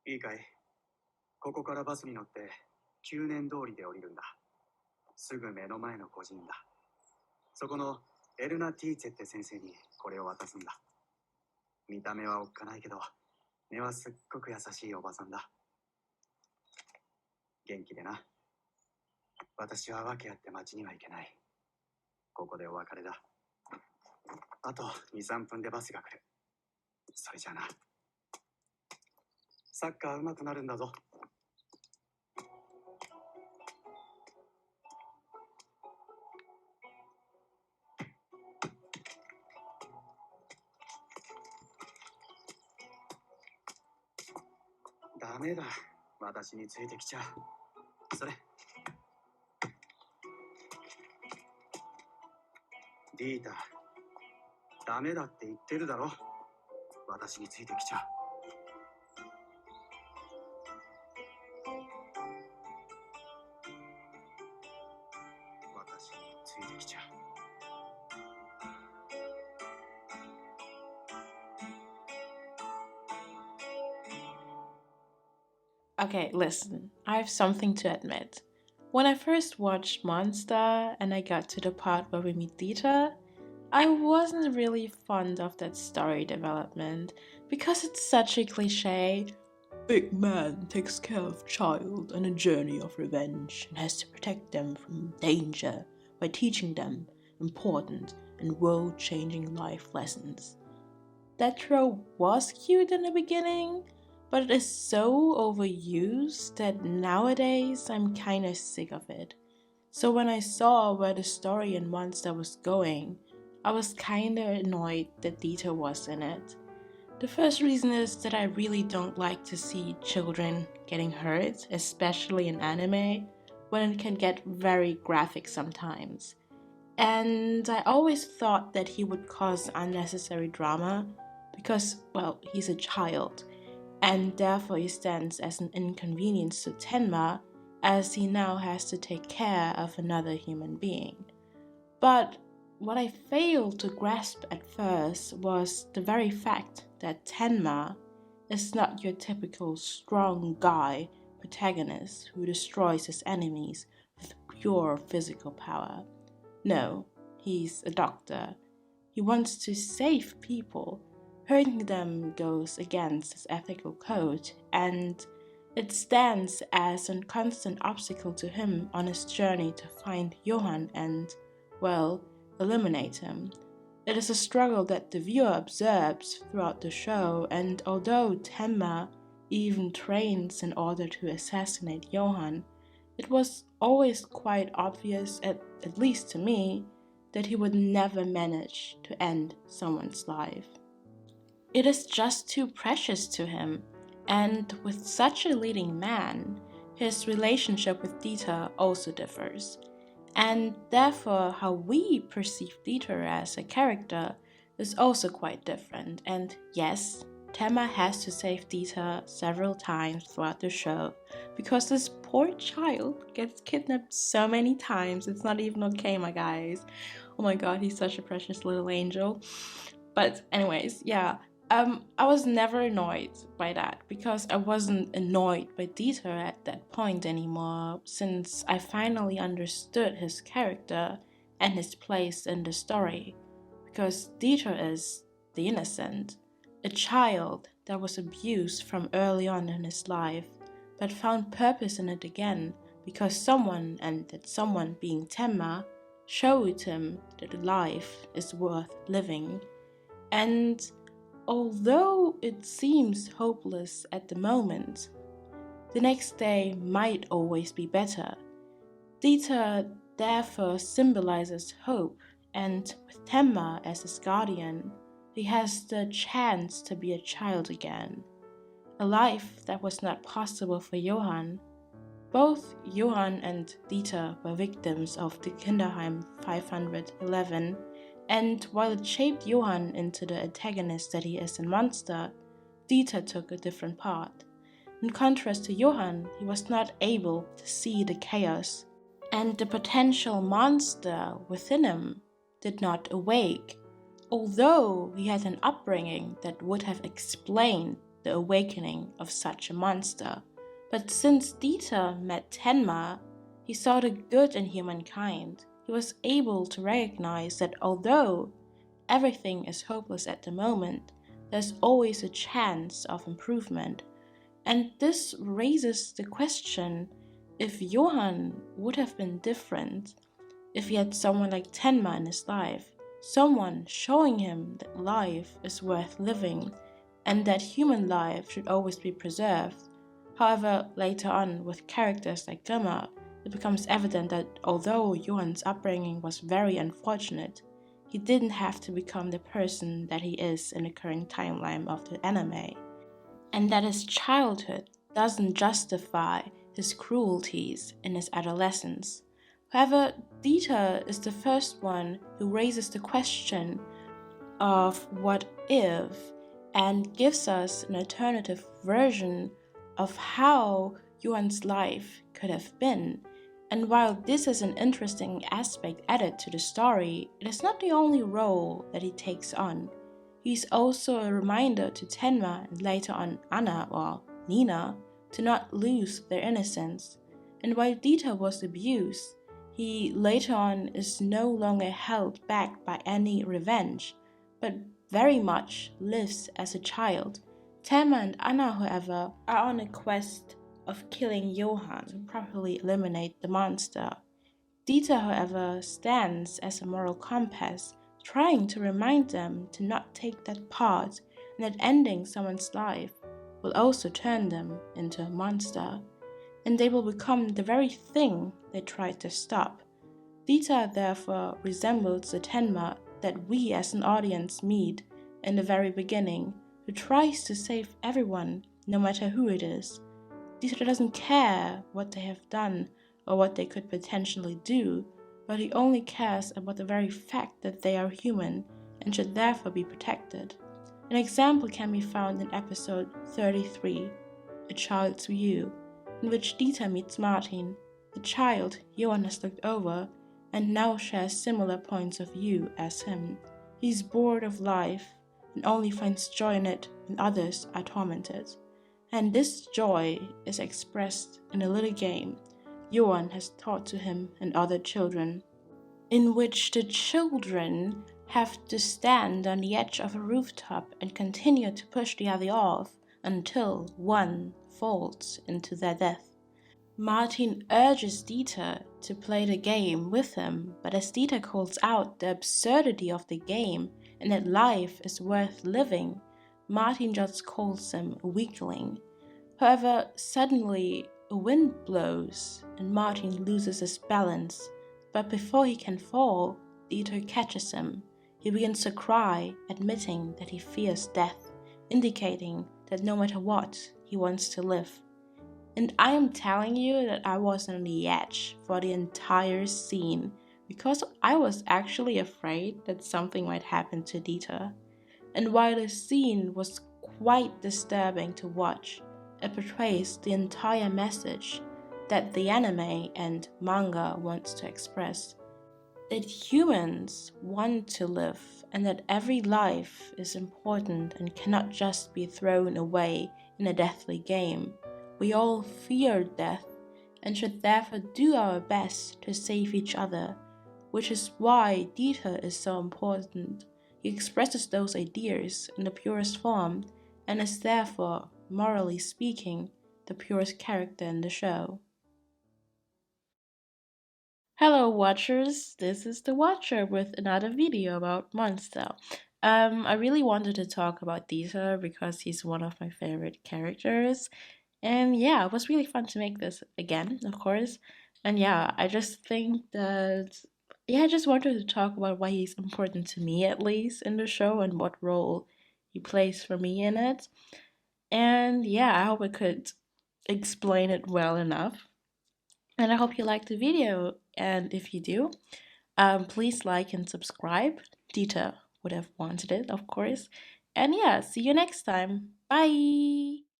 いいかい。ここからバスに乗って9年通りで降りるんだ。すぐ目の前の個人だ。そこのエルナ・ティーツェって先生にこれを渡すんだ。見た目はおっかないけど、根はすっごく優しいおばさんだ。元気でな。私は訳あって町には行けない。ここでお別れだ。あと2、3分でバスが来る。それじゃあな。サッカー上手くなるんだぞ。ダメだ。私についてきちゃう。それ。ディータ、ダメだって言ってるだろ。私についてきちゃう。私についてきちゃう。Okay, listen, I have something to admit. When I first watched Monster and I got to the part where we meet Dieter, I wasn't really fond of that story development because it's such a cliche. Big man takes care of child on a journey of revenge and has to protect them from danger by teaching them important and world-changing life lessons. That trope was cute in the beginning, but it is so overused that nowadays I'm kinda sick of it. So when I saw where the story in Monster was going, I was kinda annoyed that Dieter was in it. The first reason is that I really don't like to see children getting hurt, especially in anime, when it can get very graphic sometimes. And I always thought that he would cause unnecessary drama because, well, he's a child, and therefore he stands as an inconvenience to Tenma as he now has to take care of another human being. But what I failed to grasp at first was the very fact that Tenma is not your typical strong guy protagonist who destroys his enemies with pure physical power. No, he's a doctor. He wants to save people. Hurting them goes against his ethical code, and it stands as a constant obstacle to him on his journey to find Johann and, well, eliminate him. It is a struggle that the viewer observes throughout the show, and although Tenma even trains in order to assassinate Johann, it was always quite obvious, at least to me, that he would never manage to end someone's life. It is just too precious to him, and with such a leading man, his relationship with Dieter also differs. And therefore, how we perceive Dieter as a character is also quite different. And yes, Tema has to save Dieter several times throughout the show because this poor child gets kidnapped so many times. It's not even okay, my guys. Oh my god, he's such a precious little angel. But anyways, yeah, I was never annoyed by that because I wasn't annoyed by Dieter at that point anymore, since I finally understood his character and his place in the story. Because Dieter is the innocent, a child that was abused from early on in his life, but found purpose in it again because someone, and that someone being Temma, showed him that life is worth living. And although it seems hopeless at the moment, the next day might always be better. Dieter therefore symbolizes hope, and with Temma as his guardian, he has the chance to be a child again. A life that was not possible for Johann. Both Johann and Dieter were victims of the Kinderheim 511, and while it shaped Johann into the antagonist that he is in Monster, Dieter took a different path. In contrast to Johann, he was not able to see the chaos, and the potential monster within him did not awake, although he had an upbringing that would have explained the awakening of such a monster. But since Dieter met Tenma, he saw the good in humankind. He was able to recognize that although everything is hopeless at the moment, there's always a chance of improvement. And this raises the question, if Johann would have been different, if he had someone like Tenma in his life, someone showing him that life is worth living and that human life should always be preserved. However, later on, with characters like Grimma, it becomes evident that although Johann's upbringing was very unfortunate, he didn't have to become the person that he is in the current timeline of the anime, and that his childhood doesn't justify his cruelties in his adolescence. However, Dieter is the first one who raises the question of what if and gives us an alternative version of how Johan's life could have been. And while this is an interesting aspect added to the story, it is not the only role that he takes on. He's also a reminder to Tenma and later on Anna or Nina to not lose their innocence. And while Dieter was abused, he later on is no longer held back by any revenge, but very much lives as a child. Tenma and Anna, however, are on a quest of killing Johann to properly eliminate the monster. Dieter, however, stands as a moral compass, trying to remind them to not take that part and that ending someone's life will also turn them into a monster, and they will become the very thing they tried to stop. Dieter therefore resembles the Tenma that we as an audience meet in the very beginning, who tries to save everyone, no matter who it is. Dieter doesn't care what they have done or what they could potentially do, but he only cares about the very fact that they are human and should therefore be protected. An example can be found in episode 33, A Child's View, in which Dieter meets Martin, the child Johann has looked over and now shares similar points of view as him. He's bored of life and only finds joy in it when others are tormented. And this joy is expressed in a little game Johann has taught to him and other children, in which the children have to stand on the edge of a rooftop and continue to push the other off until one falls into their death. Martin urges Dieter to play the game with him, but as Dieter calls out the absurdity of the game and that life is worth living, Martin just calls him a weakling. However, suddenly a wind blows and Martin loses his balance, but before he can fall, Dieter catches him. He begins to cry, admitting that he fears death, indicating that no matter what, he wants to live. And I am telling you that I was on the edge for the entire scene because I was actually afraid that something might happen to Dieter. And while the scene was quite disturbing to watch, it portrays the entire message that the anime and manga wants to express. That humans want to live and that every life is important and cannot just be thrown away in a deathly game. We all fear death and should therefore do our best to save each other, which is why Dieter is so important. He expresses those ideas in the purest form and is therefore, morally speaking, the purest character in the show. Hello watchers, this is TheWatcher with another video about Monster. I really wanted to talk about Dieter because he's one of my favorite characters. And yeah, it was really fun to make this again, of course. And yeah, I just think that, yeah, I just wanted to talk about why he's important to me, at least, in the show and what role he plays for me in it. And yeah, I hope I could explain it well enough. And I hope you liked the video. And if you do, please like and subscribe. Dieter would have wanted it, of course. And yeah, see you next time. Bye!